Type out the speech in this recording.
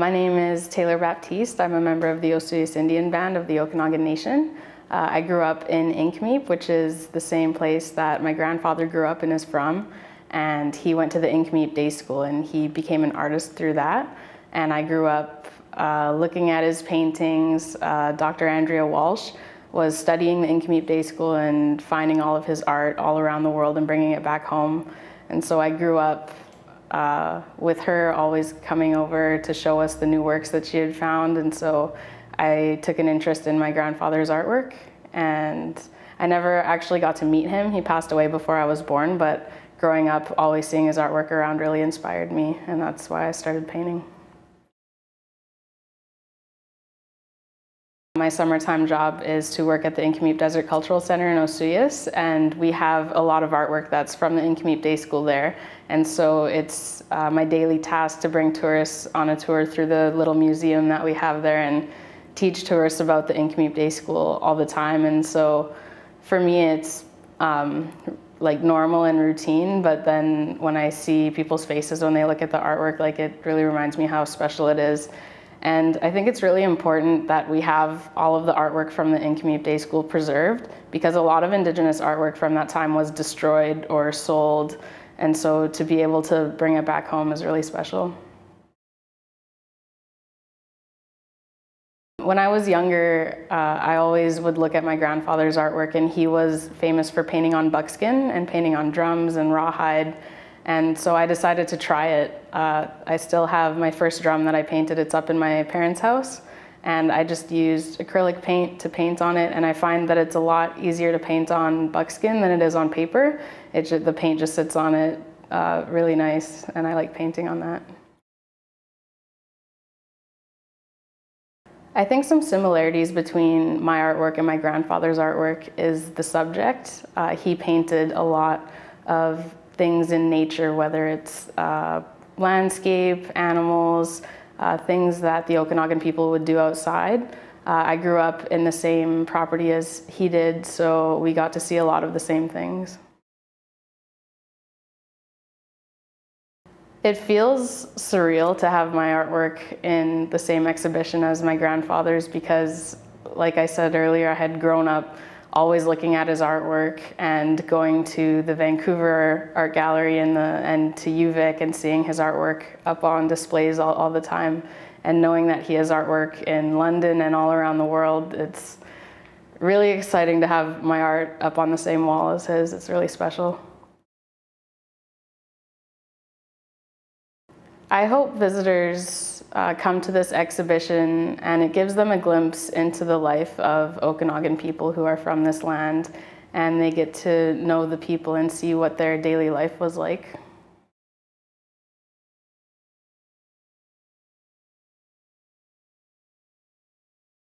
My name is Taylor Baptiste. I'm a member of the Osuyas Indian Band of the Okanagan Nation. I grew up in Nk'Mip, which is the same place that my grandfather grew up and is from. And he went to the Nk'Mip day school and he became an artist through that. And I grew up looking at his paintings. Dr. Andrea Walsh was studying the Nk'Mip day school and finding all of his art all around the world and bringing it back home. And so I grew up with her always coming over to show us the new works that she had found. And so I took an interest in my grandfather's artwork, and I never actually got to meet him. He passed away before I was born, but growing up, always seeing his artwork around really inspired me, and that's why I started painting. My summertime job is to work at the Nk'Mip Desert Cultural Center in Osuyas, and we have a lot of artwork that's from the Nk'Mip Day School there. And so it's my daily task to bring tourists on a tour through the little museum that we have there and teach tourists about the Nk'Mip Day School all the time. And so for me, it's like normal and routine, but then when I see people's faces when they look at the artwork, like it really reminds me how special it is. And I think it's really important that we have all of the artwork from the Nk'Mip Day School preserved, because a lot of Indigenous artwork from that time was destroyed or sold. And so to be able to bring it back home is really special. When I was younger, I always would look at my grandfather's artwork, and he was famous for painting on buckskin and painting on drums and rawhide. And so I decided to try it. I still have my first drum that I painted. It's up in my parents' house. And I just used acrylic paint to paint on it. And I find that it's a lot easier to paint on buckskin than it is on paper. The paint just sits on it really nice. And I like painting on that. I think some similarities between my artwork and my grandfather's artwork is the subject. He painted a lot of things in nature, whether it's landscape, animals, things that the Okanagan people would do outside. I grew up in the same property as he did, so we got to see a lot of the same things. It feels surreal to have my artwork in the same exhibition as my grandfather's, because, like I said earlier, I had grown up always looking at his artwork and going to the Vancouver Art Gallery and to UVic and seeing his artwork up on displays all the time, and knowing that he has artwork in London and all around the world. It's really exciting to have my art up on the same wall as his. It's really special. I hope visitors come to this exhibition, and it gives them a glimpse into the life of Okanagan people who are from this land, and they get to know the people and see what their daily life was like.